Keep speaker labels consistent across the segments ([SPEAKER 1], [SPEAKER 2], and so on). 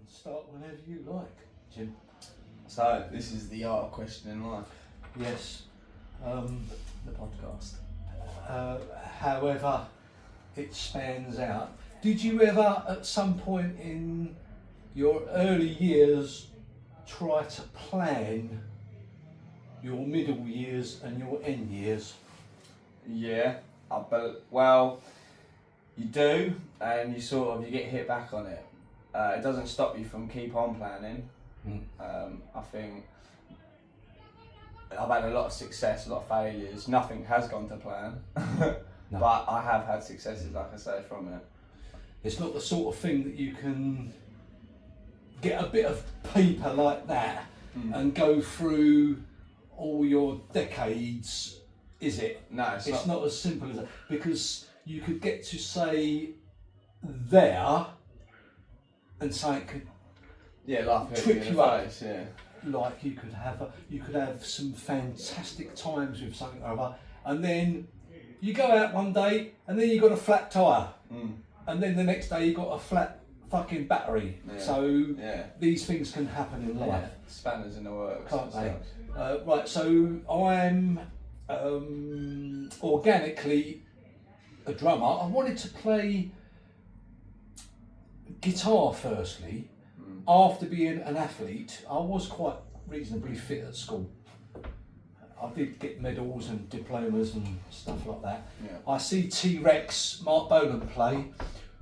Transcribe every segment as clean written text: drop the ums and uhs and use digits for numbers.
[SPEAKER 1] Start whenever you like, Jim.
[SPEAKER 2] So, this is the art of questioning life.
[SPEAKER 1] Yes.
[SPEAKER 2] The podcast.
[SPEAKER 1] However it spans out. Did you ever, at some point in your early years, try to plan your middle years and your end years?
[SPEAKER 2] Yeah, well, you do, and you get hit back on it. It doesn't stop you from keep on planning. I think I've had a lot of success, a lot of failures. Nothing has gone to plan,
[SPEAKER 1] No.
[SPEAKER 2] but I have had successes, like I say, from it.
[SPEAKER 1] It's not the sort of thing that you can get a bit of paper like that and go through all your decades, is it?
[SPEAKER 2] No,
[SPEAKER 1] It's not as simple as that, because you could get to say there and something could
[SPEAKER 2] life hit
[SPEAKER 1] trip
[SPEAKER 2] in
[SPEAKER 1] you
[SPEAKER 2] the
[SPEAKER 1] up.
[SPEAKER 2] face, yeah.
[SPEAKER 1] Like you could have some fantastic times with something or other, and then you go out one day and then you got a flat tyre, and then the next day you got a flat fucking battery.
[SPEAKER 2] Yeah.
[SPEAKER 1] So
[SPEAKER 2] Yeah.
[SPEAKER 1] these things can happen in life,
[SPEAKER 2] Yeah. Spanners in the works,
[SPEAKER 1] can't they?
[SPEAKER 2] So.
[SPEAKER 1] Right, so I'm organically a drummer. I wanted to play guitar firstly. After being an athlete, I was quite reasonably fit at school. I did get medals and diplomas and stuff like that.
[SPEAKER 2] Yeah.
[SPEAKER 1] I see T-Rex, Mark Bolan, play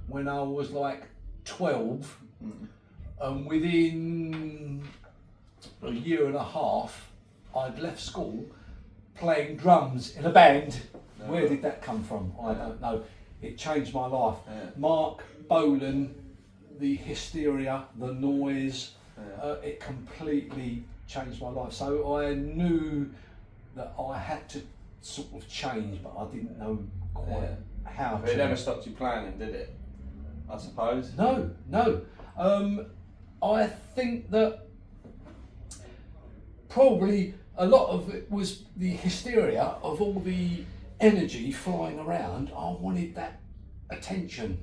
[SPEAKER 1] when I was like 12, and within a year and a half, I'd left school playing drums in a band.
[SPEAKER 2] No.
[SPEAKER 1] Where did that come from? I don't know. It changed my life.
[SPEAKER 2] Yeah.
[SPEAKER 1] Mark Bolan, the hysteria, the noise, it completely changed my life. So I knew that I had to sort of change, but I didn't know quite how
[SPEAKER 2] But
[SPEAKER 1] to.
[SPEAKER 2] it never stopped you planning, did it? I suppose.
[SPEAKER 1] No. I think that probably a lot of it was the hysteria of all the energy flying around. I wanted that attention.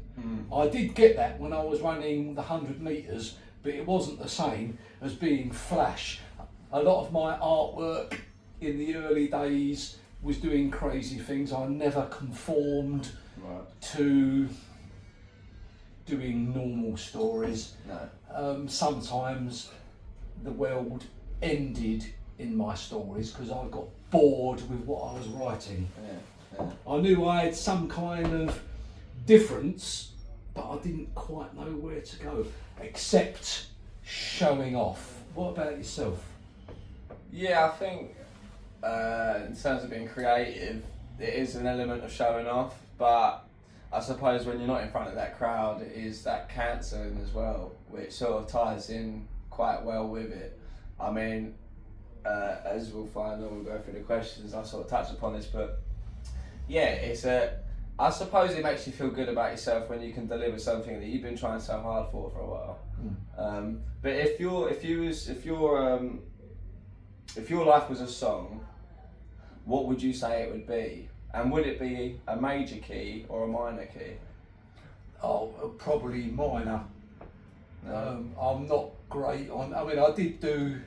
[SPEAKER 1] I did get that when I was running the 100 metres, but it wasn't the same as being flash. A lot of my artwork in the early days was doing crazy things. I never conformed to doing normal stories.
[SPEAKER 2] No.
[SPEAKER 1] Sometimes the world ended in my stories because I got bored with what I was writing.
[SPEAKER 2] Yeah.
[SPEAKER 1] I knew I had some kind of difference, but I didn't quite know where to go, except showing off. What about yourself?
[SPEAKER 2] Yeah, I think in terms of being creative, it is an element of showing off, but I suppose when you're not in front of that crowd, it is that cancer as well, which sort of ties in quite well with it. I mean, as we'll find when we go through the questions, I sort of touch upon this, but yeah, I suppose it makes you feel good about yourself when you can deliver something that you've been trying so hard for a while. But if your life was a song, what would you say it would be? And would it be a major key or a minor key?
[SPEAKER 1] Oh, probably minor.
[SPEAKER 2] No.
[SPEAKER 1] I'm not great on. I mean, I did do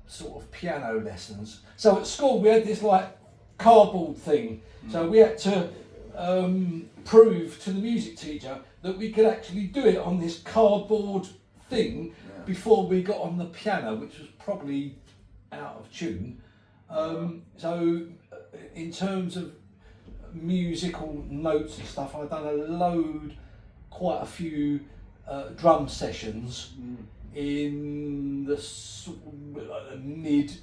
[SPEAKER 1] sort of piano lessons. So at school we had this like cardboard thing. So we had to prove to the music teacher that we could actually do it on this cardboard thing before we got on the piano, which was probably out of tune. So in terms of musical notes and stuff, I've done quite a few drum sessions in the sort of mid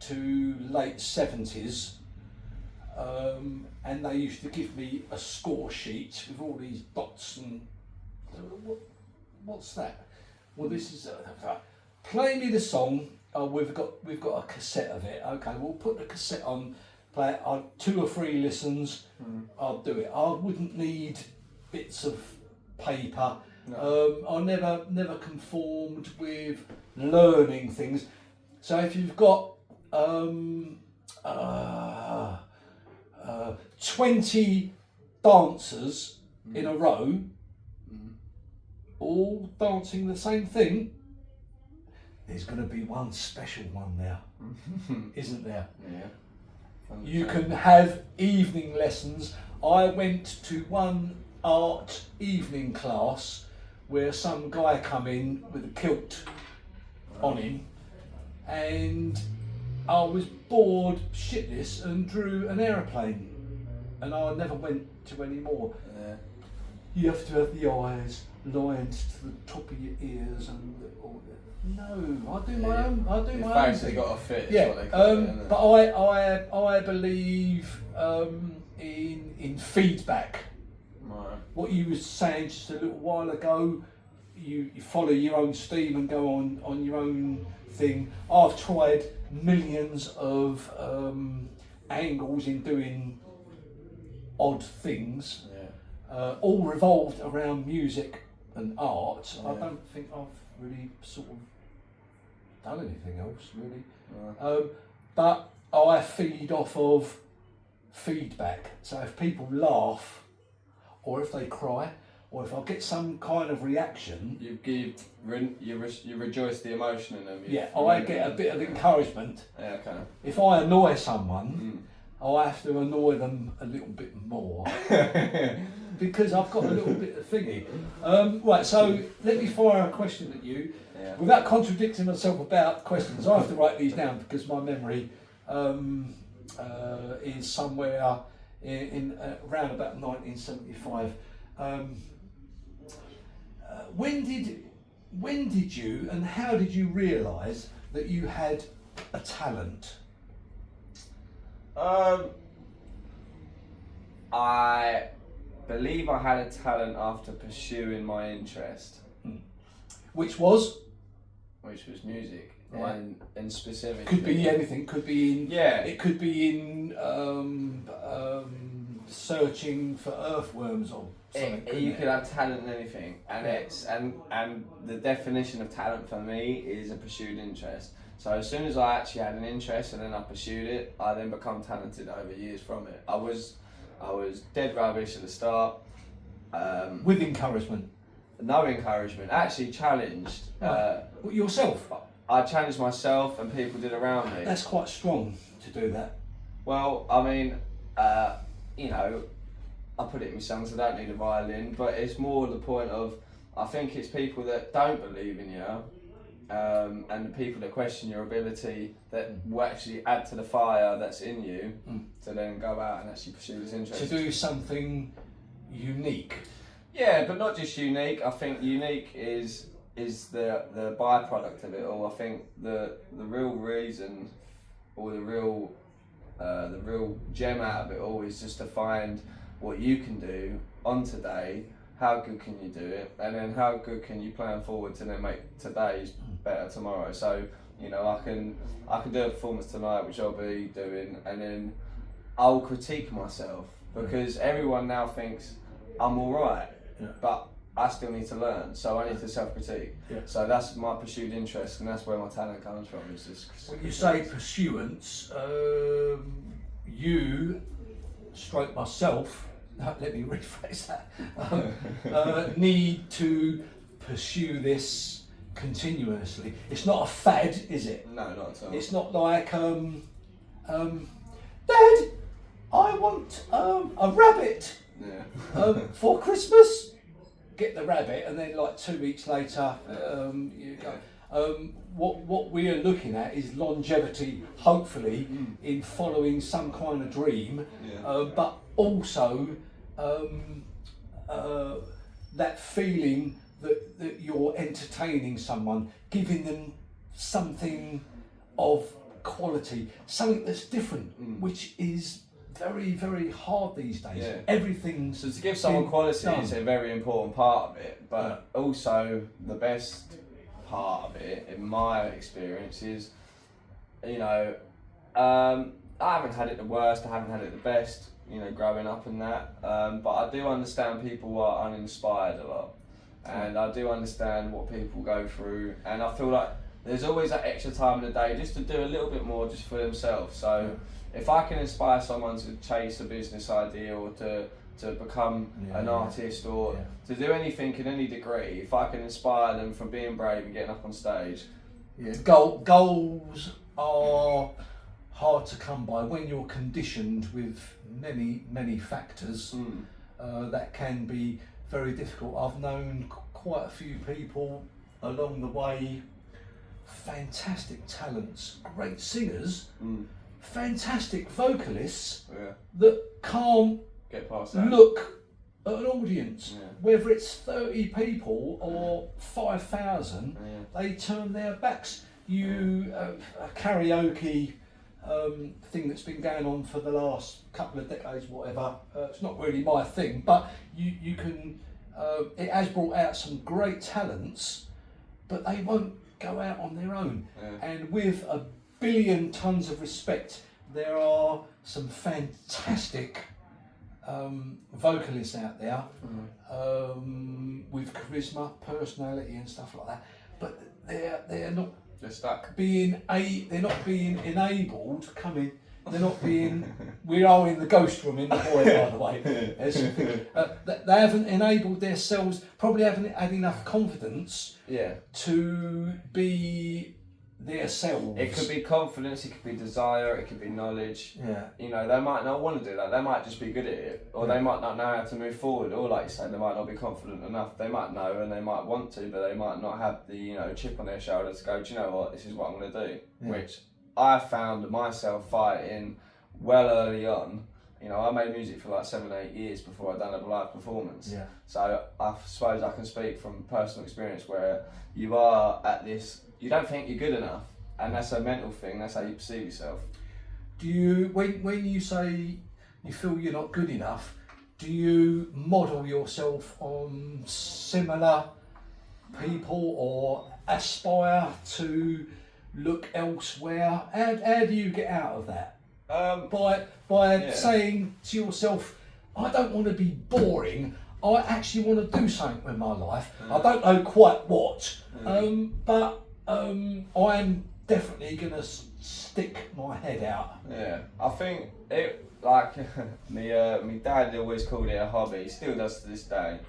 [SPEAKER 1] to late 70s. And they used to give me a score sheet with all these dots and what's that? Well, this is play me the song. Oh, we've got a cassette of it. Okay, we'll put the cassette on. Play it. 2 or 3 listens. I'll do it. I wouldn't need bits of paper.
[SPEAKER 2] No.
[SPEAKER 1] I never conformed with learning things. So if you've got 20 dancers in a row, all dancing the same thing, there's going to be one special one there, isn't there?
[SPEAKER 2] Yeah.
[SPEAKER 1] You can have evening lessons. I went to one art evening class where some guy come in with a kilt on him, and I was bored shitless and drew an aeroplane, and I never went to any more.
[SPEAKER 2] Yeah.
[SPEAKER 1] You have to have the eyes lined to the top of your ears and all that. No, I do my own. I do my own
[SPEAKER 2] Basically
[SPEAKER 1] thing.
[SPEAKER 2] got a fit.
[SPEAKER 1] Yeah,
[SPEAKER 2] What they call it, isn't it?
[SPEAKER 1] but I believe in feedback.
[SPEAKER 2] Right.
[SPEAKER 1] What you were saying just a little while ago, you follow your own steam and go on your own thing. I've tried millions of angles in doing odd things, all revolved around music and art. I don't think I've really sort of done anything else really. But I feed off of feedback. So if people laugh, or if they cry, or if I get some kind of reaction,
[SPEAKER 2] you rejoice the emotion in them.
[SPEAKER 1] I get a bit of encouragement.
[SPEAKER 2] Yeah, okay.
[SPEAKER 1] If I annoy someone, I have to annoy them a little bit more because I've got a little bit of thingy. Right, so let me fire a question at you.
[SPEAKER 2] Yeah.
[SPEAKER 1] Without contradicting myself about questions, I have to write these down because my memory is somewhere in around about 1975. When did you and how did you realise that you had a talent?
[SPEAKER 2] I believe I had a talent after pursuing my interest,
[SPEAKER 1] Which was?
[SPEAKER 2] which was music,
[SPEAKER 1] Right.
[SPEAKER 2] and specifically.
[SPEAKER 1] Could be anything. Could be in.
[SPEAKER 2] Yeah.
[SPEAKER 1] It could be in searching for earthworms or something.
[SPEAKER 2] You could have talent in anything, and and the definition of talent for me is a pursued interest. So as soon as I actually had an interest and then I pursued it, I then become talented over years from it. I was dead rubbish at the start.
[SPEAKER 1] With encouragement.
[SPEAKER 2] No encouragement, actually challenged.
[SPEAKER 1] Yourself?
[SPEAKER 2] I challenged myself and people did around me.
[SPEAKER 1] That's quite strong to do that.
[SPEAKER 2] Well, I mean, you know, I put it in my songs, I don't need a violin, but it's more the point of, I think it's people that don't believe in you, and the people that question your ability that will actually add to the fire that's in you to then go out and actually pursue this interest.
[SPEAKER 1] To do something unique.
[SPEAKER 2] Yeah, but not just unique. I think unique is the byproduct of it all. I think the real reason, or the real gem out of it all is just to find what you can do on today, how good can you do it, and then how good can you plan forward to then make today's better tomorrow. So, you know, I can do a performance tonight, which I'll be doing, and then I'll critique myself because everyone now thinks I'm alright, but I still need to learn, so I need to self-critique.
[SPEAKER 1] Yeah.
[SPEAKER 2] So that's my pursued interest, and that's where my talent comes from. Is just
[SPEAKER 1] When you say pursuance, you, stroke myself, let me rephrase that, need to pursue this continuously. It's not a fad, is it?
[SPEAKER 2] No, not at all.
[SPEAKER 1] It's not like, Dad, I want a rabbit for Christmas. Get the rabbit, and then like 2 weeks later, you go. What we are looking at is longevity, hopefully, in following some kind of dream, but also that feeling that you're entertaining someone, giving them something of quality, something that's different, which is very, very hard these days.
[SPEAKER 2] Yeah.
[SPEAKER 1] Everything's
[SPEAKER 2] So to give someone quality
[SPEAKER 1] done.
[SPEAKER 2] is a very important part of it, but also the best part of it, in my experience, is, you know, I haven't had it the worst, I haven't had it the best, you know, growing up and that, but I do understand people who are uninspired a lot, and I do understand what people go through, and I feel like there's always that extra time in the day just to do a little bit more just for themselves. So if I can inspire someone to chase a business idea or to to become an artist or to do anything in any degree, if I can inspire them from being brave and getting up on stage.
[SPEAKER 1] Yeah, goals are hard to come by when you're conditioned with many factors. That can be very difficult. I've known quite a few people along the way, fantastic talents, great singers, fantastic vocalists that can't
[SPEAKER 2] get past that.
[SPEAKER 1] Look at an audience, whether it's 30 people or 5,000, they turn their backs. A karaoke thing that's been going on for the last couple of decades, whatever, it's not really my thing, but you can, it has brought out some great talents, but they won't go out on their own. And with a billion tons of respect, there are some fantastic vocalists out there with charisma, personality, and stuff like that. But they're not.
[SPEAKER 2] They're stuck.
[SPEAKER 1] They're not being enabled. They're not being. We are in the ghost room in the void, by the way. They haven't enabled themselves. Probably haven't had enough confidence. To be themselves.
[SPEAKER 2] It could be confidence, it could be desire, it could be knowledge. You know, they might not want to do that, they might just be good at it, or they might not know how to move forward, or like you say, they might not be confident enough. They might know and they might want to, but they might not have the chip on their shoulder to go, do you know what, this is what I'm going to do. Which I found myself fighting well early on. You know, I made music for like 7-8 years before I'd done a live performance. So I suppose I can speak from personal experience where you are at this, you don't think you're good enough, and that's a mental thing, that's how you perceive yourself.
[SPEAKER 1] Do you, when you say you feel you're not good enough, do you model yourself on similar people or aspire to look elsewhere? How do you get out of that? By saying to yourself, I don't want to be boring, I actually want to do something with my life. I don't know quite what, but I'm definitely going to stick my head out.
[SPEAKER 2] I think it, like, my dad always called it a hobby, he still does to this day.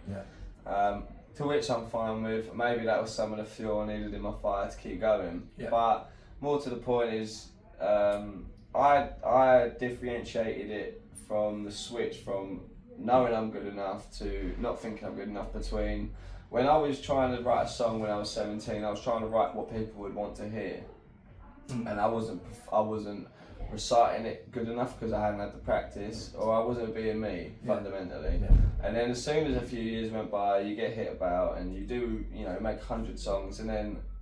[SPEAKER 2] To which I'm fine with. Maybe that was some of the fuel I needed in my fire to keep going. But more to the point is, I differentiated it from the switch from knowing I'm good enough to not thinking I'm good enough, between when I was trying to write a song when I was 17, I was trying to write what people would want to hear. And I wasn't reciting it good enough because I hadn't had the practice, or I wasn't being me fundamentally. And then as soon as a few years went by, you get hit about and you do, make 100 songs, and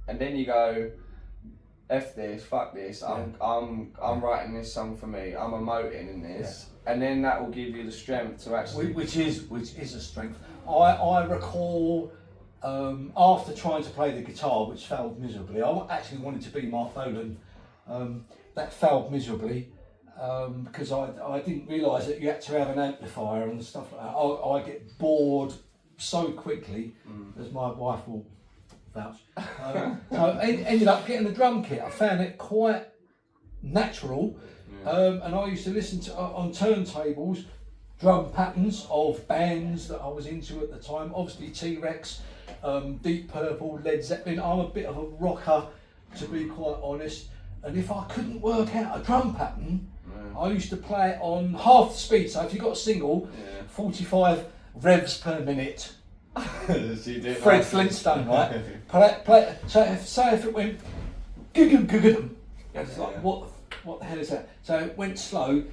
[SPEAKER 2] then you go, F this, fuck this, I'm writing this song for me, I'm emoting in this, and then that will give you the strength to actually...
[SPEAKER 1] Which is a strength. I recall, after trying to play the guitar, which failed miserably, I actually wanted to be Mark Bolan, that failed miserably, because I didn't realise that you had to have an amplifier and stuff like that. I get bored so quickly, as my wife will vouch. So I ended up getting a drum kit. I found it quite natural, and I used to listen to on turntables drum patterns of bands that I was into at the time. Obviously T-Rex, Deep Purple, Led Zeppelin. I'm a bit of a rocker, to be quite honest, and if I couldn't work out a drum pattern, I used to play it on half the speed. So if you got a single, 45 revs per minute. Fred Flintstone, right? Play. So if it went it's like what the hell is that? So it went slow.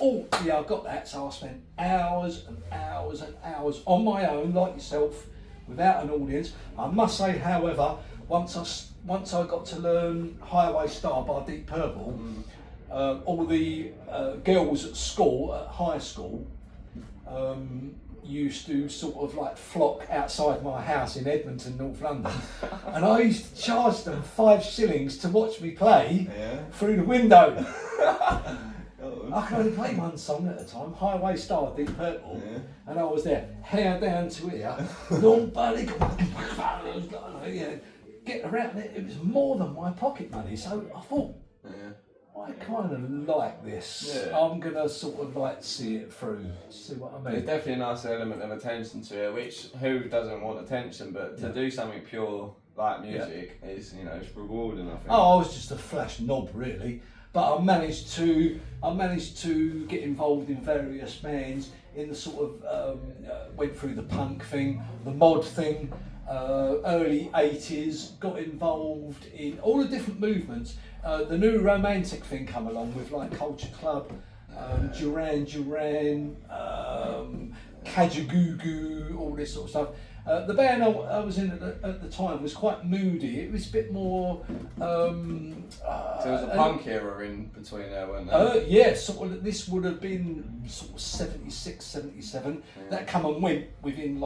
[SPEAKER 1] Oh yeah, I got that. So I spent hours and hours and hours on my own, like yourself, without an audience. I must say, however, once I got to learn Highway Star by Deep Purple, all the girls at school, at high school, used to sort of like flock outside my house in Edmonton, North London, and I used to charge them 5 shillings to watch me play through the window. I could only play one song at a time, Highway Star, Deep Purple, and I was there, hair down to ear, nobody get around it. It was more than my pocket money, so I thought, I kind of like this.
[SPEAKER 2] Yeah.
[SPEAKER 1] I'm gonna sort of like see it through. See what I mean?
[SPEAKER 2] There's definitely a nice element of attention to it, which who doesn't want attention? But to do something pure like music is, you know, it's rewarding. I think.
[SPEAKER 1] Oh, I was just a flash knob, really. But I managed to get involved in various bands in the sort of went through the punk thing, the mod thing, early 80s. Got involved in all the different movements. The new romantic thing come along with like Culture Club, Duran Duran, Kajagoogoo, all this sort of stuff. The band I was in at the time was quite moody. It was a bit more.
[SPEAKER 2] So there was a punk era in between there, wasn't there?
[SPEAKER 1] Yeah, sort of. This would have been sort of 76, 77.
[SPEAKER 2] Yeah.
[SPEAKER 1] That come and went within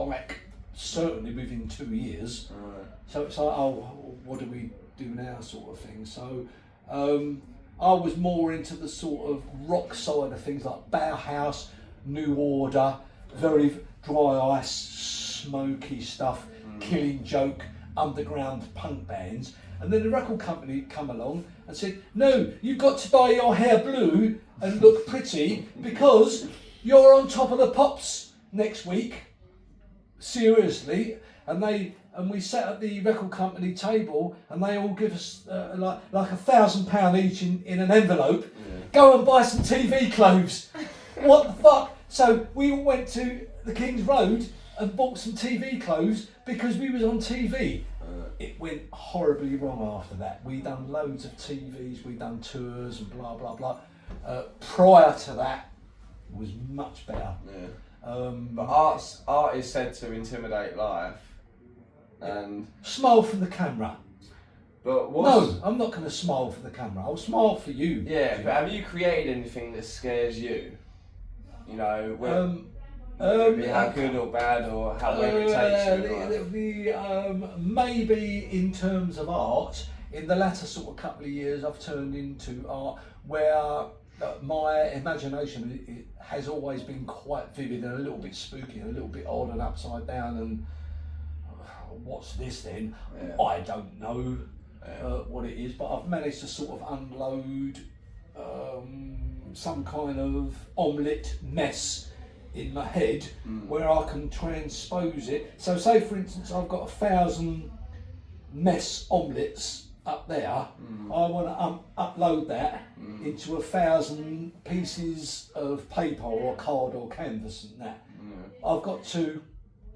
[SPEAKER 1] certainly within 2 years.
[SPEAKER 2] Right.
[SPEAKER 1] So it's like, oh, what do we do now, sort of thing. So I was more into the sort of rock side of things, like Bauhaus, New Order, very Dry Ice, smoky stuff, Killing Joke, underground punk bands. And then the record company come along and said, no, you've got to dye your hair blue and look pretty because you're on Top of the Pops next week. Seriously. And we sat at the record company table and they all give us like £1,000 each in an envelope. Yeah. Go and buy some TV clothes. What the fuck? So we all went to the King's Road and bought some TV clothes because we was on TV. It went horribly wrong after that. We done loads of TVs, we done tours and blah blah blah. Prior to that, it was much better.
[SPEAKER 2] Yeah. But art is said to intimidate life, and
[SPEAKER 1] smile for the camera.
[SPEAKER 2] But
[SPEAKER 1] no, I'm not going to smile for the camera. I'll smile for you.
[SPEAKER 2] Yeah, but have you created anything that scares you? You know, how good or bad or however it takes you.
[SPEAKER 1] Maybe in terms of art, in the latter sort of couple of years, I've turned into art where my imagination has always been quite vivid and a little bit spooky and a little bit odd and upside down and what's this then? Yeah. I don't know what it is, but I've managed to sort of unload some kind of omelette mess in my head where I can transpose it. So say for instance I've got 1,000 mess omelettes up there, I want to upload that into 1,000 pieces of paper or card or canvas and that. I've got to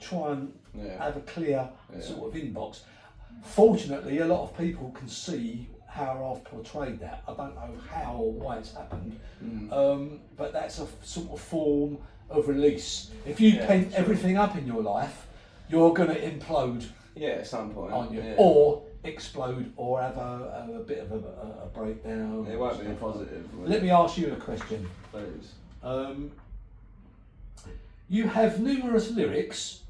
[SPEAKER 1] try and have a clear sort of inbox. Fortunately, a lot of people can see how I've portrayed that. I don't know how or why it's happened, but that's a sort of form of release. If you pent everything up in your life, you're going to implode.
[SPEAKER 2] Yeah, at some point.
[SPEAKER 1] Aren't you? Yeah. Or explode, or have a bit of a breakdown.
[SPEAKER 2] It won't be positive.
[SPEAKER 1] Let me ask you a question.
[SPEAKER 2] Please.
[SPEAKER 1] You have numerous lyrics.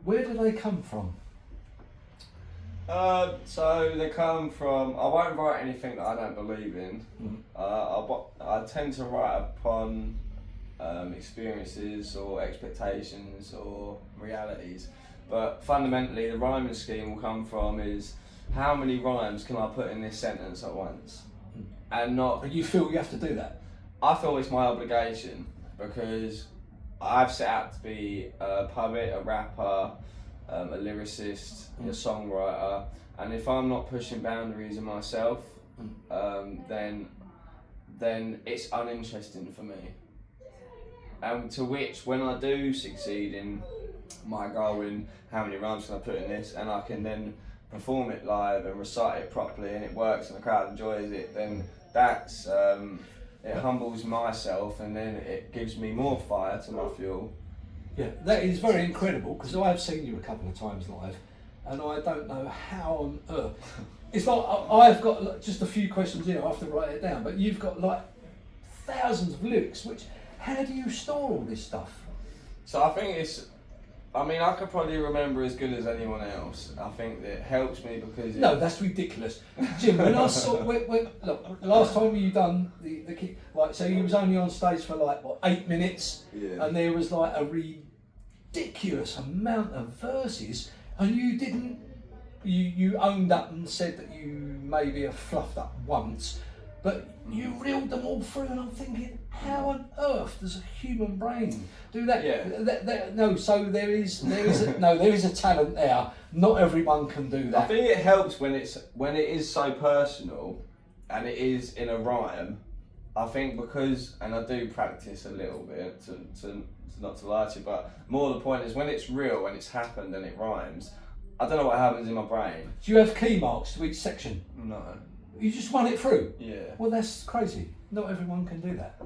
[SPEAKER 1] Where do they come from?
[SPEAKER 2] So they come from. I won't write anything that I don't believe in. I tend to write upon experiences or expectations or realities. But fundamentally, the rhyming scheme will come from is how many rhymes can I put in this sentence at once, and not.
[SPEAKER 1] And you feel you have to do that?
[SPEAKER 2] I feel it's my obligation because I've set out to be a poet, a rapper, a lyricist, a songwriter, and if I'm not pushing boundaries in myself, then it's uninteresting for me. And to which, when I do succeed in my goal in how many rhymes can I put in this, and I can then perform it live and recite it properly, and it works and the crowd enjoys it, then that's it humbles myself, and then it gives me more fire to my fuel.
[SPEAKER 1] Yeah, that is very incredible because I have seen you a couple of times live, and I don't know how on earth. It's like I've got just a few questions here. I have to write it down, but you've got like thousands of lyrics. How do you store all this stuff?
[SPEAKER 2] So I think it's. I mean, I could probably remember as good as anyone else. I think that helps me because.
[SPEAKER 1] No, that's ridiculous, Jim. When I saw, look, the last time you done the like, so you was only on stage for like what 8 minutes, and there was like a ridiculous amount of verses, and you didn't. You owned up and said that you maybe have fluffed up once, but you reeled them all through, and I'm thinking, how on earth does a human brain do that?
[SPEAKER 2] Yeah.
[SPEAKER 1] No, so there is a talent there. Not everyone can do that.
[SPEAKER 2] I think it helps when it is so personal, and it is in a rhyme. I think because, and I do practice a little bit to not to lie to you, but more the point is when it's real, when it's happened and it rhymes, I don't know what happens in my brain.
[SPEAKER 1] Do you have key marks to each section?
[SPEAKER 2] No.
[SPEAKER 1] You just run it through?
[SPEAKER 2] Yeah.
[SPEAKER 1] Well, that's crazy. Not everyone can do that.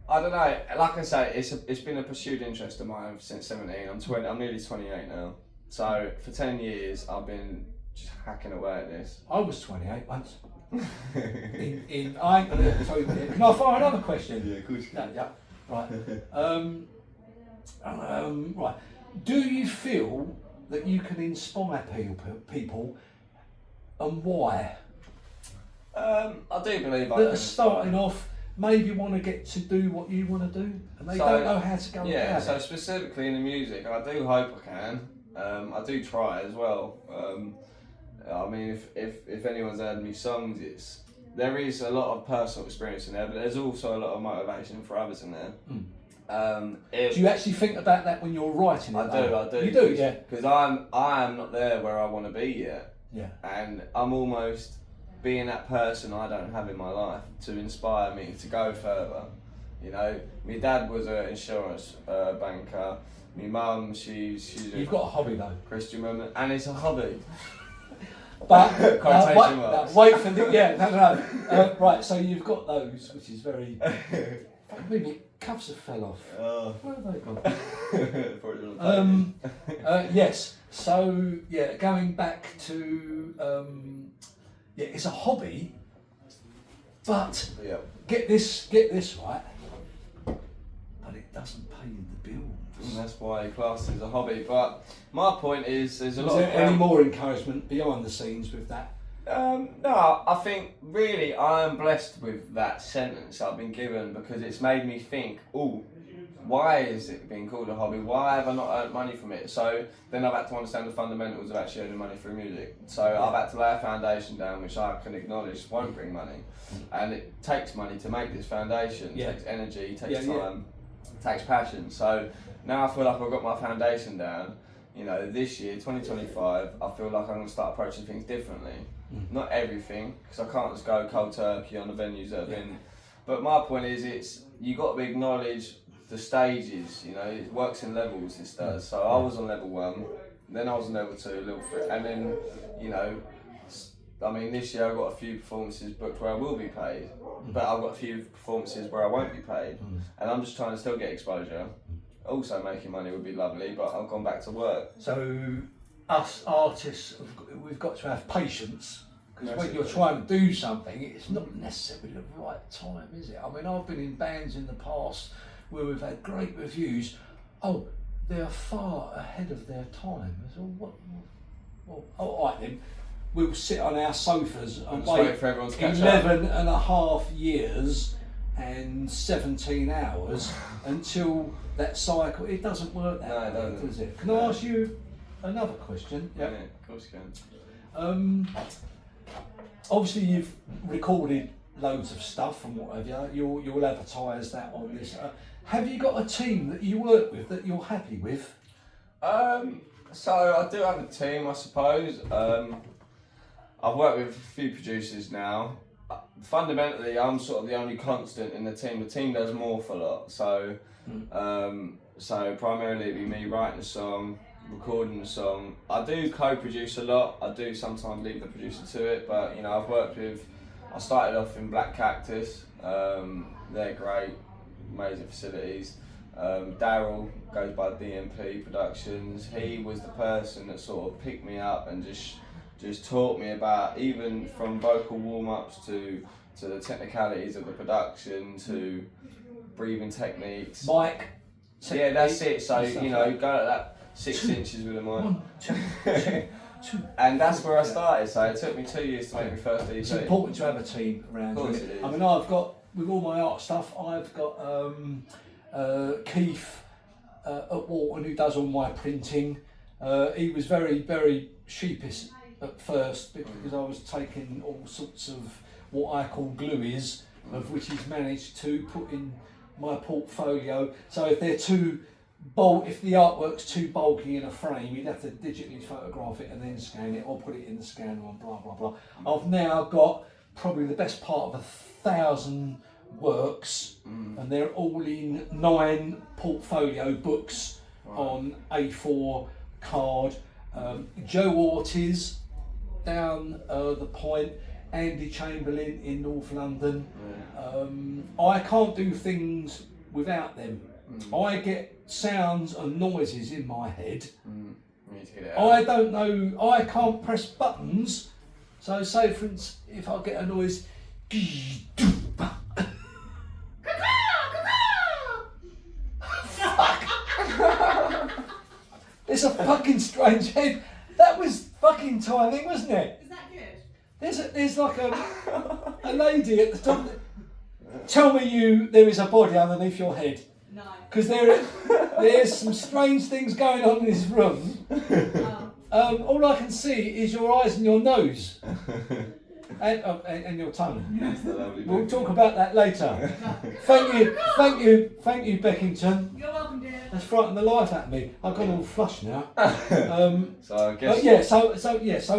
[SPEAKER 2] I don't know. Like I say, it's been a pursued interest of mine since 17. I'm nearly 28 now. So for 10 years, I've been just hacking away at this.
[SPEAKER 1] I was 28 once. I ain't gonna tell you. Can I fire another question?
[SPEAKER 2] Yeah, of course you can.
[SPEAKER 1] Yeah. Right. Right. Do you feel that you can inspire people, and why?
[SPEAKER 2] I do believe I
[SPEAKER 1] That
[SPEAKER 2] can.
[SPEAKER 1] are starting off, maybe want to get to do what you want to do, and they don't know how to go
[SPEAKER 2] Yeah,
[SPEAKER 1] about
[SPEAKER 2] so
[SPEAKER 1] it.
[SPEAKER 2] specifically in the music, I do hope I can. I do try as well. I mean, if anyone's heard me songs, there is a lot of personal experience in there, but there's also a lot of motivation for others in there.
[SPEAKER 1] Do you actually think about that when you're writing it?
[SPEAKER 2] I do.
[SPEAKER 1] You do, yeah.
[SPEAKER 2] Because I am not there where I want to be yet.
[SPEAKER 1] Yeah.
[SPEAKER 2] And I'm almost being that person I don't have in my life to inspire me to go further. You know, my dad was an insurance banker. My mum, she's
[SPEAKER 1] You've got a hobby though.
[SPEAKER 2] Christian woman, and it's a hobby.
[SPEAKER 1] But
[SPEAKER 2] Quotation marks.
[SPEAKER 1] wait for the no. Right, so you've got those, which is very. Maybe cuffs have fell off. Where have they gone? Yes. So yeah, going back to it's a hobby, but get this right. But it doesn't pay the bills.
[SPEAKER 2] And that's why class is a hobby. But my point is, there's a lot.
[SPEAKER 1] Is there any more encouragement behind the scenes with that?
[SPEAKER 2] No, I think really I am blessed with that sentence I've been given because it's made me think, why is it being called a hobby? Why have I not earned money from it? So then I've had to understand the fundamentals of actually earning money through music. So I've had to lay a foundation down which I can acknowledge won't bring money. And it takes money to make this foundation. It takes energy, it takes time, it takes passion. So now I feel like I've got my foundation down. You know, this year, 2025, I feel like I'm going to start approaching things differently. Not everything, because I can't just go cold turkey on the venues that have been. But my point is, you got to acknowledge the stages. You know, it works in levels. This does. So I was on level 1, then I was on level 2, level 3, and then you know, I mean, this year I've got a few performances booked where I will be paid, but I've got a few performances where I won't be paid, and I'm just trying to still get exposure. Also, making money would be lovely, but I've gone back to work.
[SPEAKER 1] So, us artists, we've got to have patience, because when you're trying to do something, it's not necessarily the right time, is it? I mean, I've been in bands in the past where we've had great reviews. Oh, they're far ahead of their time. So all right then, we'll sit on our sofas and wait
[SPEAKER 2] for everyone to catch
[SPEAKER 1] 11 and a half years and 17 hours until that cycle. It doesn't work that way,
[SPEAKER 2] doesn't.
[SPEAKER 1] does it? Can I ask you another question?
[SPEAKER 2] Yeah, of course you can.
[SPEAKER 1] Obviously you've recorded loads of stuff and whatever. You'll advertise that on this. Have you got a team that you work with that you're happy with?
[SPEAKER 2] So I do have a team, I suppose. I've worked with a few producers now. Fundamentally, I'm sort of the only constant in the team. The team does an awful lot. So, so primarily it'd be me writing a song, recording the song. I do co-produce a lot. I do sometimes leave the producer to it, but you know, I started off in Black Cactus. They're great, amazing facilities. Daryl goes by DMP Productions. He was the person that sort of picked me up and just taught me about, even from vocal warm-ups to the technicalities of the production to breathing techniques.
[SPEAKER 1] Mic.
[SPEAKER 2] Yeah, that's it. So you know, go at that 6 inches with a mic.
[SPEAKER 1] 1, 2, 2.
[SPEAKER 2] And that's where I started. So it took me 2 years to make my first EP.
[SPEAKER 1] It's important to have a team around you.
[SPEAKER 2] Of course it is.
[SPEAKER 1] I mean, I've got, with all my art stuff, I've got Keith at Walton who does all my printing. He was very, very sheepish at first because I was taking all sorts of what I call glueies, of which he's managed to put in my portfolio. So if they're too if the artwork's too bulky in a frame, you'd have to digitally photograph it and then scan it, or put it in the scanner and blah blah blah. I've now got probably the best part of 1,000 works, and they're all in 9 portfolio books on A4 card. Joe Ortiz down the Point, Andy Chamberlain in North London. I can't do things without them. I get sounds and noises in my head.
[SPEAKER 2] You need to get it out.
[SPEAKER 1] I don't know, I can't press buttons. So say for instance, if I get a noise, it's a fucking strange head. That was fucking timing, wasn't it?
[SPEAKER 3] Is that good?
[SPEAKER 1] There's like a lady at the top. Tell me there is a body underneath your head.
[SPEAKER 3] No.
[SPEAKER 1] Because there's some strange things going on in this room. All I can see is your eyes and your nose. And your tongue.
[SPEAKER 2] That's the lovely
[SPEAKER 1] We'll
[SPEAKER 2] bit.
[SPEAKER 1] talk about that later. Thank you, Beckington.
[SPEAKER 3] You're welcome, dear.
[SPEAKER 1] That's frightened the life out of me. I've gone all flush now.
[SPEAKER 2] So I guess.
[SPEAKER 1] So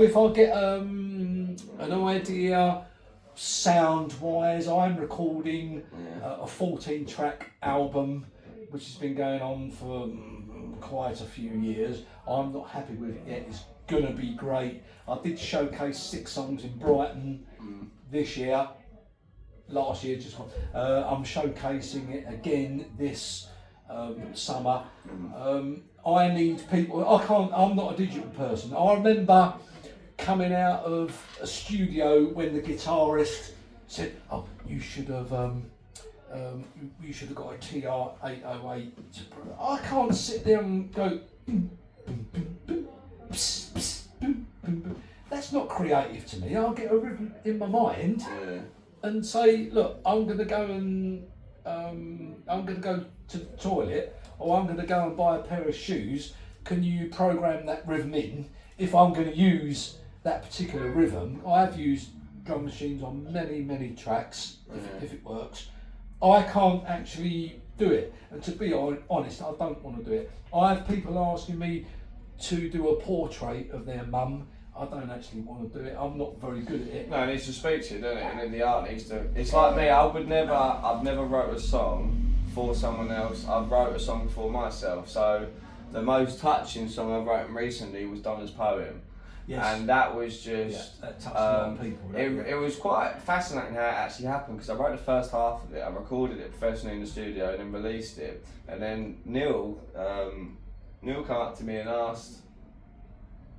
[SPEAKER 1] if I get an idea, sound-wise, I'm recording a 14-track album, which has been going on for quite a few years. I'm not happy with it yet. It's gonna be great. I did showcase 6 songs in Brighton this year. Last year, just one. I'm showcasing it again this summer. I need people. I'm not a digital person. I remember coming out of a studio when the guitarist said, "Oh, you should have got a TR-808." I can't sit there and go. Pss, pss, boom, boom, boom. That's not creative to me. I'll get a rhythm in my mind and say, look, I'm going to go to the toilet, or I'm going to go and buy a pair of shoes. Can you program that rhythm in? If I'm going to use that particular rhythm, I have used drum machines on many tracks, if it works. I can't actually do it, and to be honest, I don't want to do it. I have people asking me to do a portrait of their mum. I don't actually want to do it. I'm not very good at it.
[SPEAKER 2] No, it needs to speak to you, doesn't it? And then the art needs to. It's like me. I've never wrote a song for someone else. I've wrote a song for myself. So the most touching song I've written recently was Donna's poem.
[SPEAKER 1] Yes.
[SPEAKER 2] And that was just.
[SPEAKER 1] That touched a lot of people.
[SPEAKER 2] It was quite fascinating how it actually happened, because I wrote the first half of it. I recorded it professionally in the studio and then released it. And then Neil came up to me and asked,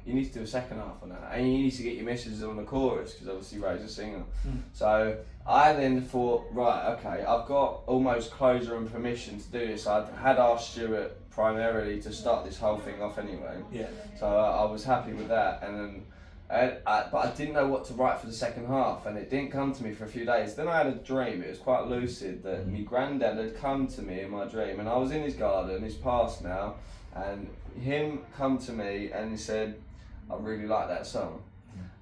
[SPEAKER 2] "You need to do a second half on that, and you need to get your missus on the chorus, because obviously Ray's a singer." So I then thought, right, okay, I've got almost closure and permission to do this. I had asked Stuart primarily to start this whole thing off anyway.
[SPEAKER 1] Yeah.
[SPEAKER 2] So I was happy with that, and then but I didn't know what to write for the second half, and it didn't come to me for a few days. Then I had a dream. It was quite lucid that my granddad had come to me in my dream, and I was in his garden. He's passed now. And him come to me and he said, "I really like that song."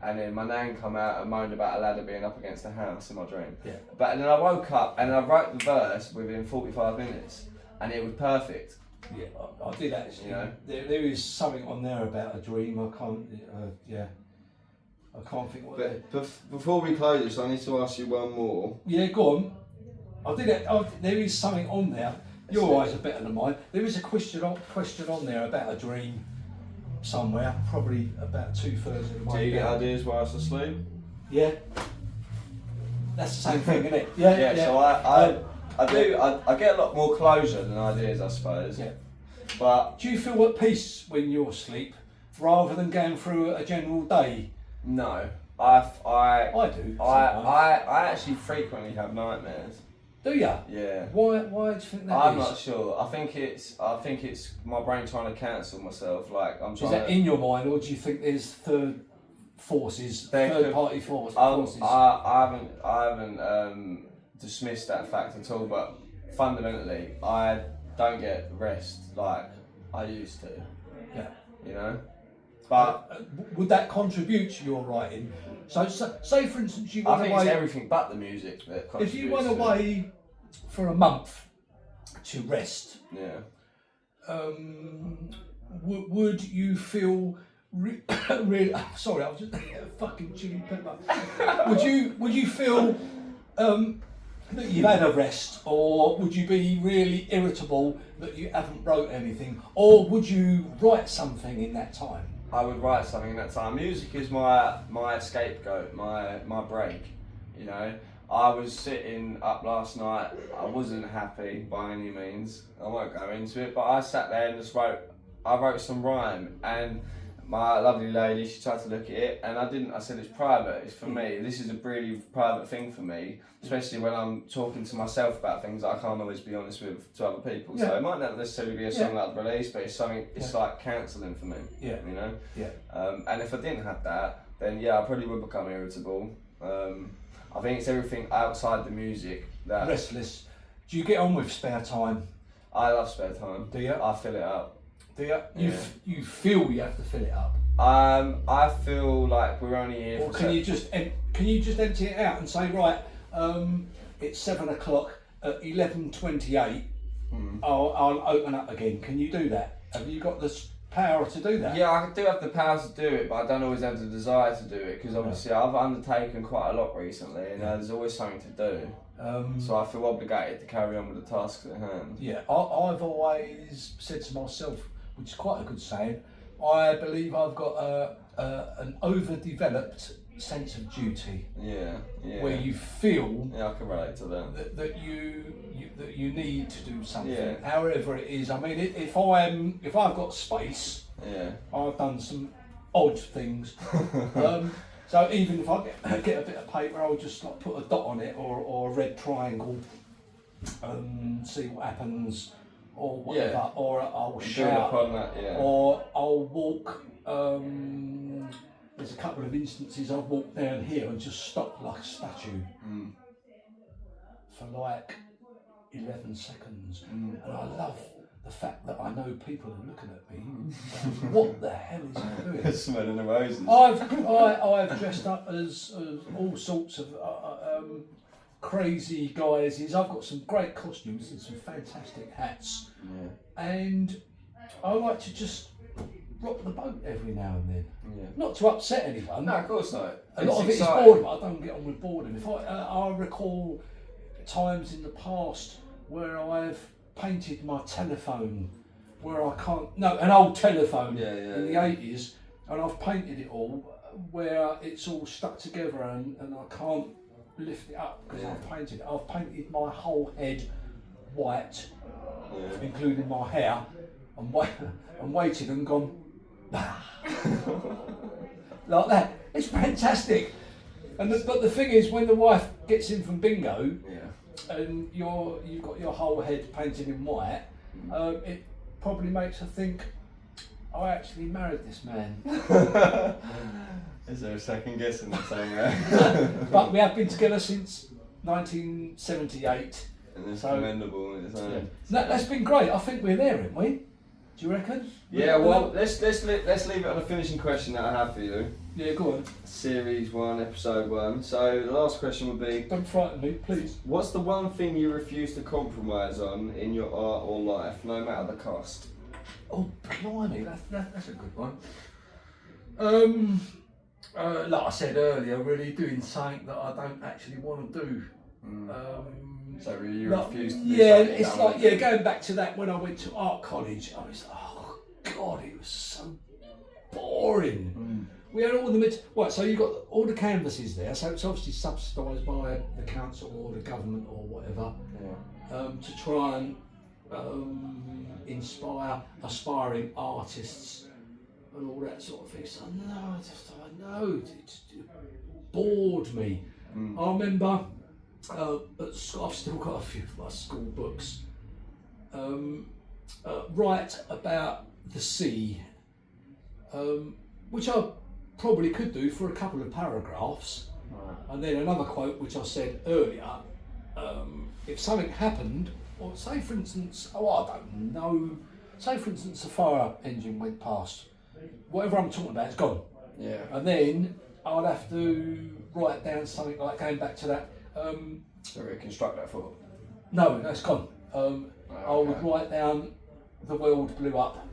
[SPEAKER 2] And then my nan come out and moaned about a ladder being up against the house in my dream.
[SPEAKER 1] Yeah.
[SPEAKER 2] But then I woke up and I wrote the verse within 45 minutes, and it was perfect.
[SPEAKER 1] Yeah, I did actually.
[SPEAKER 2] You know?
[SPEAKER 1] There is something on there about a dream. I can't. I can't think what.
[SPEAKER 2] But before we close this, I need to ask you one more.
[SPEAKER 1] Yeah, go on. I did it. There is something on there. Your eyes are better than mine. There is a question on there about a dream somewhere, probably about 2/3 of the way
[SPEAKER 2] Do you get
[SPEAKER 1] down.
[SPEAKER 2] ideas whilst asleep?
[SPEAKER 1] Yeah. That's the same thing, isn't it? Yeah.
[SPEAKER 2] So I get a lot more closure than ideas, I suppose.
[SPEAKER 1] Yeah.
[SPEAKER 2] But
[SPEAKER 1] Do you feel at peace when you're asleep, rather than going through a general day?
[SPEAKER 2] no,
[SPEAKER 1] I do. sometimes.
[SPEAKER 2] I actually frequently have nightmares.
[SPEAKER 1] Do ya?
[SPEAKER 2] Yeah.
[SPEAKER 1] Why do you think that
[SPEAKER 2] I'm
[SPEAKER 1] is?
[SPEAKER 2] not sure. I think it's my brain trying to cancel myself. Like I'm
[SPEAKER 1] Is
[SPEAKER 2] trying.
[SPEAKER 1] that in your mind, or do you think there's third party forces?
[SPEAKER 2] I haven't dismissed that fact at all. But fundamentally, I don't get rest like I used to.
[SPEAKER 1] Yeah.
[SPEAKER 2] You know. But
[SPEAKER 1] would that contribute to your writing? So say for instance you
[SPEAKER 2] I
[SPEAKER 1] went
[SPEAKER 2] think
[SPEAKER 1] away.
[SPEAKER 2] it's everything but the music that
[SPEAKER 1] If
[SPEAKER 2] contributes.
[SPEAKER 1] you went
[SPEAKER 2] to it.
[SPEAKER 1] away for a month to rest,
[SPEAKER 2] Yeah.
[SPEAKER 1] would you feel really? Sorry, I was just fucking chili pepper. would you feel that you've had a rest, or would you be really irritable that you haven't wrote anything, or would you write something in that time?
[SPEAKER 2] I would write something in that time. Music is my scapegoat, my break. You know, I was sitting up last night. I wasn't happy by any means. I won't go into it, but I sat there and just wrote. I wrote some rhyme, and my lovely lady, she tried to look at it, and I didn't. I said it's private. It's for me. This is a really private thing for me, especially when I'm talking to myself about things that I can't always be honest with to other people.
[SPEAKER 1] Yeah.
[SPEAKER 2] So it might not necessarily be a song that I'd release, but it's something. It's
[SPEAKER 1] Yeah.
[SPEAKER 2] like cancelling for me.
[SPEAKER 1] Yeah.
[SPEAKER 2] You know.
[SPEAKER 1] Yeah.
[SPEAKER 2] And if I didn't have that, then yeah, I probably would become irritable. I think it's everything outside the music that
[SPEAKER 1] Restless. Do you get on with spare time?
[SPEAKER 2] I love spare time.
[SPEAKER 1] Do you?
[SPEAKER 2] I fill it up.
[SPEAKER 1] Do you? You feel you have to fill it up.
[SPEAKER 2] I feel like we're only here.
[SPEAKER 1] Or
[SPEAKER 2] for
[SPEAKER 1] can you just empty it out and say, right, it's 7 o'clock at 11:28. I'll open up again. Can you do that? Have you got the power to do that?
[SPEAKER 2] Yeah, I do have the power to do it, but I don't always have the desire to do it because obviously I've undertaken quite a lot recently, and there's always something to do. So I feel obligated to carry on with the tasks at hand.
[SPEAKER 1] Yeah, I've always said to myself, which is quite a good saying, I believe I've got an overdeveloped sense of duty.
[SPEAKER 2] Yeah.
[SPEAKER 1] Where you feel
[SPEAKER 2] I can relate to that.
[SPEAKER 1] that you need to do something,
[SPEAKER 2] Yeah.
[SPEAKER 1] however it is. I mean, if I've got space,
[SPEAKER 2] Yeah.
[SPEAKER 1] I've done some odd things. So even if I get a bit of paper, I'll just like put a dot on it or a red triangle, see what happens, or whatever.
[SPEAKER 2] Yeah.
[SPEAKER 1] Or I'll
[SPEAKER 2] Build
[SPEAKER 1] shout,
[SPEAKER 2] upon that, yeah.
[SPEAKER 1] or I'll walk. There's a couple of instances I've walked down here and just stopped like a statue for like 11 seconds, and I love the fact that I know people are looking at me. What the hell is he doing?
[SPEAKER 2] Smelling the roses.
[SPEAKER 1] I've dressed up as all sorts of crazy guises. I've got some great costumes and some fantastic hats, and I like to just rock the boat every now and then. Not to upset anyone.
[SPEAKER 2] No, of course not.
[SPEAKER 1] A lot of it is
[SPEAKER 2] exciting.
[SPEAKER 1] boredom. I don't get on with boredom. If I recall times in the past where I've painted my telephone, where I can't, an old telephone in the 80s, and I've painted it all where it's all stuck together and I can't lift it up because I've painted it. I've painted my whole head white, including my hair, and waited and gone, like that. It's fantastic. But the thing is, when the wife gets in from bingo, and you've got your whole head painted in white, it probably makes her think, I actually married this man.
[SPEAKER 2] Is there a second guess in that somewhere?
[SPEAKER 1] But we have been together since 1978.
[SPEAKER 2] And it's commendable in its own.
[SPEAKER 1] That's been great. I think we're there, aren't we? Do you reckon?
[SPEAKER 2] Yeah, well, let's leave it on a finishing question that I have for you.
[SPEAKER 1] Yeah, go on.
[SPEAKER 2] Series 1, Episode 1. So the last question would be,
[SPEAKER 1] Don't frighten me, please.
[SPEAKER 2] what's the one thing you refuse to compromise on in your art or life, no matter the cost?
[SPEAKER 1] Oh, blimey, that's a good one. Like I said earlier, really doing something that I don't actually want to do.
[SPEAKER 2] So really you refuse to do
[SPEAKER 1] yeah,
[SPEAKER 2] something
[SPEAKER 1] it's
[SPEAKER 2] that
[SPEAKER 1] like
[SPEAKER 2] would-
[SPEAKER 1] going back to that when I went to art college. I was oh god, it was so boring. We had all the right, so you got all the canvases there. So it's obviously subsidised by the council or the government or whatever, to try and inspire aspiring artists and all that sort of thing. So it bored me. I remember. At school, I've still got a few of my school books. Write about the sea, which I probably could do for a couple of paragraphs, and then another quote which I said earlier. If something happened, or say for instance, I don't know, say for instance a fire engine went past whatever I'm talking about is gone.
[SPEAKER 2] Yeah.
[SPEAKER 1] And then I'd have to write down something like going back to that.
[SPEAKER 2] So reconstruct that thought.
[SPEAKER 1] No, that's gone. I would write down the world blew up,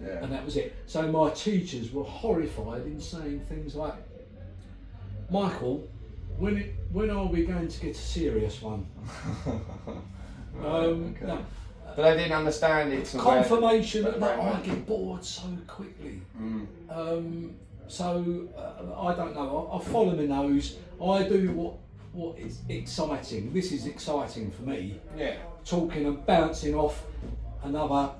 [SPEAKER 1] and that was it. So my teachers were horrified in saying things like, Michael, when are we going to get a serious one? No.
[SPEAKER 2] But they didn't understand it.
[SPEAKER 1] Confirmation that I get bored so quickly. So I don't know. I follow my nose. I do what is exciting. This is exciting for me.
[SPEAKER 2] Yeah.
[SPEAKER 1] Talking and bouncing off another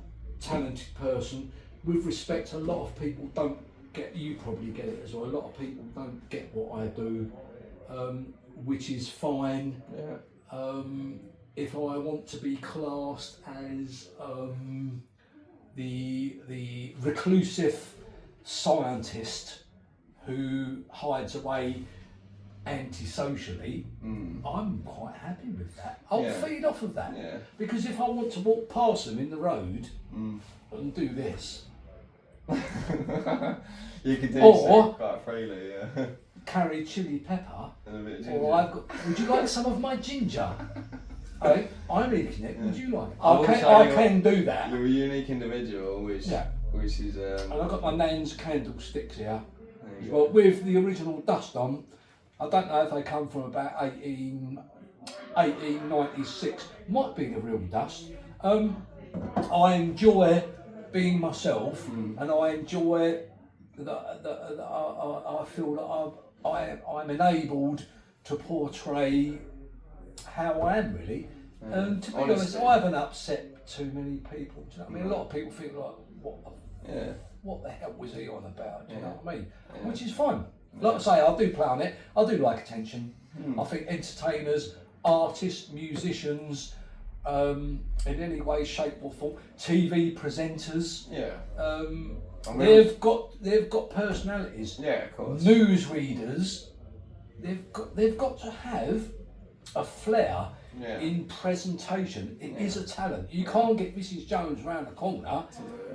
[SPEAKER 1] talented person. With respect, a lot of people don't get. You probably get it as well. A lot of people don't get what I do, which is fine.
[SPEAKER 2] Yeah.
[SPEAKER 1] If I want to be classed as the reclusive scientist who hides away antisocially, I'm quite happy with that. I'll feed off of that.
[SPEAKER 2] Yeah.
[SPEAKER 1] Because if I want to walk past them in the road and do this,
[SPEAKER 2] you can do
[SPEAKER 1] or
[SPEAKER 2] so quite freely, yeah.
[SPEAKER 1] carry chili pepper,
[SPEAKER 2] And a bit of
[SPEAKER 1] or
[SPEAKER 2] ginger.
[SPEAKER 1] would you like some of my ginger? I'm eating it. Would you like it?
[SPEAKER 2] I will
[SPEAKER 1] I
[SPEAKER 2] say
[SPEAKER 1] can do that.
[SPEAKER 2] You're a unique individual, which is.
[SPEAKER 1] And I've got my Nan's candlesticks here.
[SPEAKER 2] There you
[SPEAKER 1] Well,
[SPEAKER 2] go.
[SPEAKER 1] with the original dust on, I don't know if they come from about 1896. Might be the real dust. I enjoy being myself, and I enjoy that. I feel that I'm enabled to portray how I am really. And to be honest, I haven't upset too many people. Do you know what I mean? A lot of people think like, what the hell was he on about? Do you know what I mean? Which is fine. Like I say, I do play on it. I do like attention. I think entertainers, artists, musicians, in any way, shape or form, TV presenters, they've got personalities.
[SPEAKER 2] Yeah, of course.
[SPEAKER 1] Newsreaders, they've got to have a flair in presentation. It is a talent. You can't get Mrs. Jones round the corner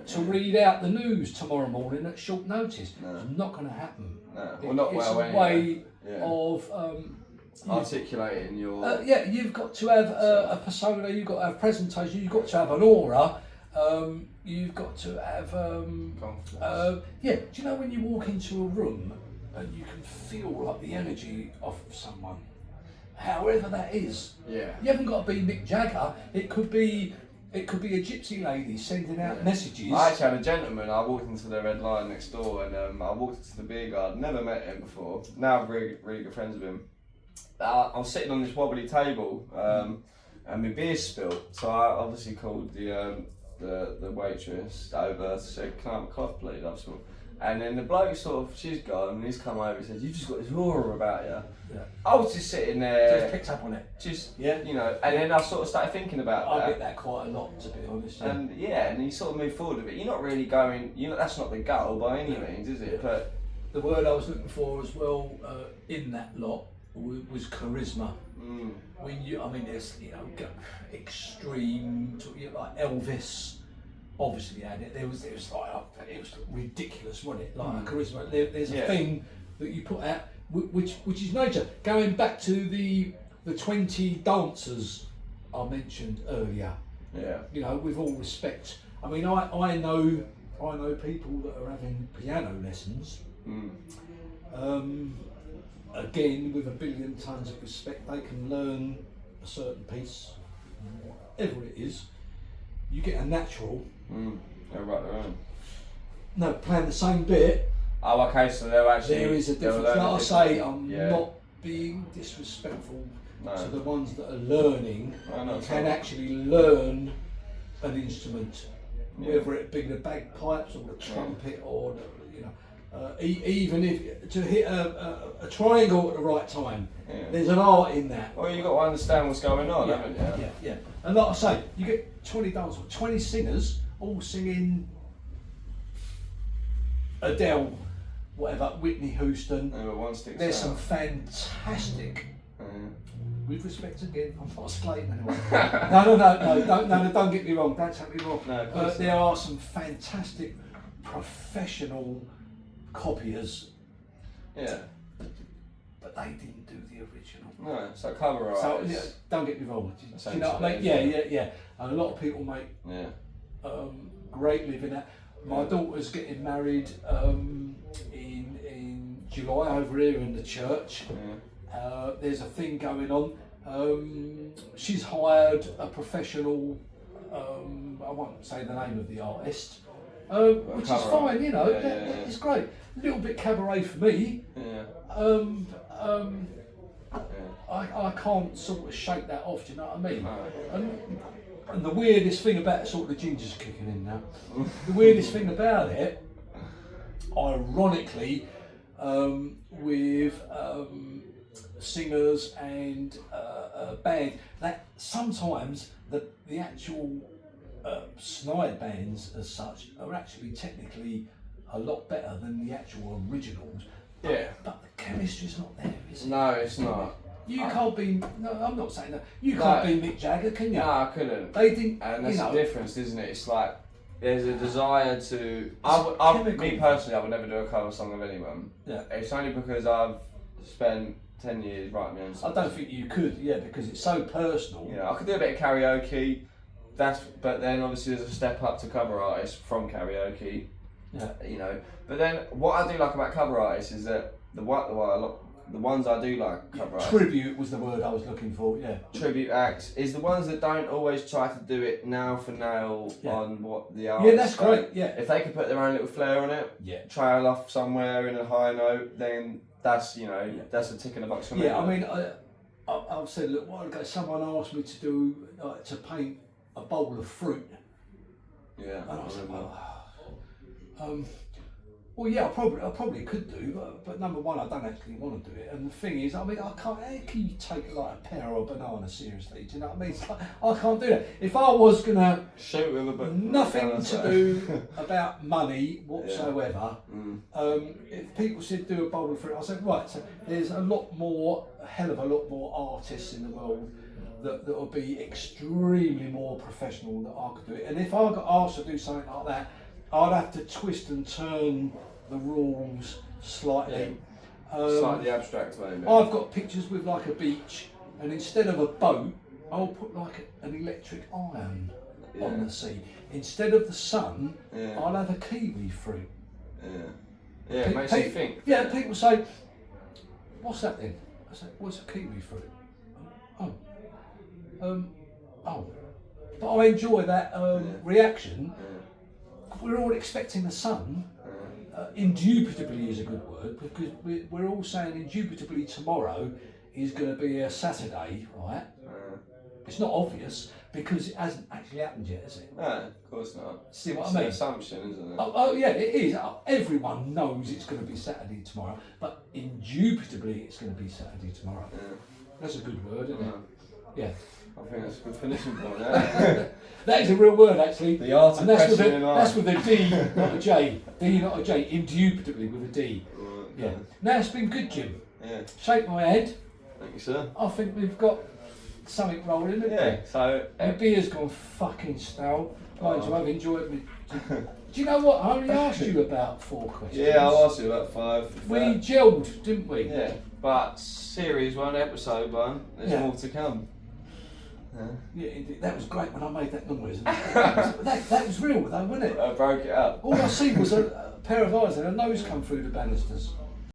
[SPEAKER 1] to read out the news tomorrow morning at short notice.
[SPEAKER 2] No.
[SPEAKER 1] It's not going to happen.
[SPEAKER 2] No. Well, not
[SPEAKER 1] it's
[SPEAKER 2] well
[SPEAKER 1] a
[SPEAKER 2] anyway.
[SPEAKER 1] way of
[SPEAKER 2] articulating your.
[SPEAKER 1] you've got to have a persona. You've got to have presentation. You've got to have an aura. You've got to have
[SPEAKER 2] confidence.
[SPEAKER 1] do you know when you walk into a room and you can feel like the energy of someone, however that is.
[SPEAKER 2] Yeah.
[SPEAKER 1] You haven't got to be Mick Jagger. It could be a gypsy lady sending out messages.
[SPEAKER 2] I actually had a gentleman. I walked into the Red Lion next door, and I walked into the beer garden. Never met him before. Now I'm really, really good friends with him. I was sitting on this wobbly table, and my beer spilled. So I obviously called the waitress over. Said, "Can I have a cloth, please?" And then the bloke she's gone, and he's come over and said, "You've just got this aura about you."
[SPEAKER 1] Yeah.
[SPEAKER 2] I was just sitting there.
[SPEAKER 1] Just picked up on it.
[SPEAKER 2] And then I started thinking about that.
[SPEAKER 1] I get that quite a lot, to be honest. Yeah.
[SPEAKER 2] And and you sort of move forward with it. You're not really going. That's not the goal by any means, is it? But
[SPEAKER 1] the word I was looking for as well in that lot was charisma. When there's extreme, like Elvis. Obviously had it. It was ridiculous, wasn't it? Like charisma. There's a thing that you put out, which is nature. Going back to the 20 dancers I mentioned earlier. Yeah. With all respect. I know people that are having piano lessons. Again, with a billion tons of respect, they can learn a certain piece, whatever it is. You get a natural.
[SPEAKER 2] They're right their own.
[SPEAKER 1] No, playing the same bit.
[SPEAKER 2] Oh, okay, so they're actually.
[SPEAKER 1] There is a difference. Like I say, I'm not being disrespectful to the ones that are learning. You can actually learn an instrument, whether it be the bagpipes or the trumpet or even if to hit a triangle at the right time. There's an art in that.
[SPEAKER 2] Well, you've got to understand what's going on, haven't you?
[SPEAKER 1] Yeah. And like I say, you get 20 dancers, 20 singers all singing Adele, whatever, Whitney Houston. There's some fantastic. With respect again, I'm not slating anyone. No, don't get me wrong. Don't take me wrong.
[SPEAKER 2] No,
[SPEAKER 1] there are some fantastic professional copiers,
[SPEAKER 2] Yeah.
[SPEAKER 1] but they didn't do the original.
[SPEAKER 2] No, so cover artists.
[SPEAKER 1] So yeah, don't get me wrong. Do you know what I mean? Yeah. And a lot of people make great living at. My daughter's getting married in July over here in the church. There's a thing going on. She's hired a professional. I won't say the name of the artist, which is fine. You know, it's great. A little bit cabaret for me. I can't sort of shake that off. Do you know what I mean? And the weirdest thing about sort of the ginger's kicking in now. The weirdest thing about it, ironically, with singers and a band, that sometimes the actual snide bands as such are actually technically a lot better than the actual originals. But the chemistry's not there, is it?
[SPEAKER 2] No, it's not.
[SPEAKER 1] You can't be. No, I'm not saying that. You can't be Mick Jagger, can you?
[SPEAKER 2] No, I couldn't.
[SPEAKER 1] They didn't.
[SPEAKER 2] And that's
[SPEAKER 1] you know,
[SPEAKER 2] the difference, isn't it? It's like there's a desire to. Me personally, I would never do a cover song of anyone.
[SPEAKER 1] Yeah.
[SPEAKER 2] It's only because I've spent 10 years writing my own
[SPEAKER 1] I
[SPEAKER 2] songs.
[SPEAKER 1] don't think you could, because it's so personal.
[SPEAKER 2] You know, I could do a bit of karaoke. But then obviously there's a step up to cover artists from karaoke.
[SPEAKER 1] Yeah.
[SPEAKER 2] You know, but then what I do like about cover artists is that the ones I do like cover artists.
[SPEAKER 1] Tribute was the word I was looking for. Yeah.
[SPEAKER 2] Tribute acts is the ones that don't always try to do it nail for nail on what the artist.
[SPEAKER 1] Yeah, that's great. Yeah.
[SPEAKER 2] If they could put their own little flair on it, trail off somewhere in a high note, then that's that's a tick in the box for me.
[SPEAKER 1] Yeah, I mean, I've said, look, a while ago, someone asked me to do to paint a bowl of fruit.
[SPEAKER 2] Yeah.
[SPEAKER 1] And I said, well, yeah, I probably could do, but number one, I don't actually want to do it. And the thing is, I mean, I can't. How can you take like a pear or a banana seriously? Do you know what I mean? It's like, I can't do that. If I was gonna
[SPEAKER 2] shoot with a book,
[SPEAKER 1] nothing to do about money whatsoever. If people said do a bowl of fruit, I said right. So there's a hell of a lot more artists in the world that will be extremely more professional than I could do it. And if I got asked to do something like that, I'd have to twist and turn the rules slightly.
[SPEAKER 2] Slightly abstract maybe.
[SPEAKER 1] I've got pictures with like a beach, and instead of a boat, I'll put like an electric iron on the sea. Instead of the sun, I'll have a kiwi fruit.
[SPEAKER 2] Yeah, it makes you think.
[SPEAKER 1] Yeah, people say, what's that then? I say, what's a kiwi fruit? But I enjoy that reaction. We're all expecting the sun. Indubitably is a good word, because we're all saying indubitably tomorrow is going to be a Saturday, right? It's not obvious because it hasn't actually happened yet, has it?
[SPEAKER 2] No, of course not.
[SPEAKER 1] See what
[SPEAKER 2] it's
[SPEAKER 1] I mean?
[SPEAKER 2] An assumption, isn't it?
[SPEAKER 1] Oh yeah, it is. Everyone knows it's going to be Saturday tomorrow, but indubitably it's going to be Saturday tomorrow. That's a good word, isn't it? Yeah.
[SPEAKER 2] I think that's a good finishing point.
[SPEAKER 1] That is a real word, actually.
[SPEAKER 2] The art of question in life.
[SPEAKER 1] That's with a D, not a J. D, not a J. Indubitably with a D. Yeah. Now it's been good, Jim.
[SPEAKER 2] Yeah.
[SPEAKER 1] Shake my head.
[SPEAKER 2] Thank you, sir.
[SPEAKER 1] I think we've got something rolling, haven't we?
[SPEAKER 2] So
[SPEAKER 1] the beer's gone fucking stale. Mind you, I've enjoyed me. Do you know what? I only asked you about 4 questions.
[SPEAKER 2] Yeah, I asked you about 5.
[SPEAKER 1] We gelled, didn't we?
[SPEAKER 2] Yeah. But series 1, episode 1, there's more to come.
[SPEAKER 1] Yeah, indeed. That was great when I made that noise. that was real though, wasn't it?
[SPEAKER 2] I broke it up.
[SPEAKER 1] All I see was a pair of eyes and a nose come through the banisters.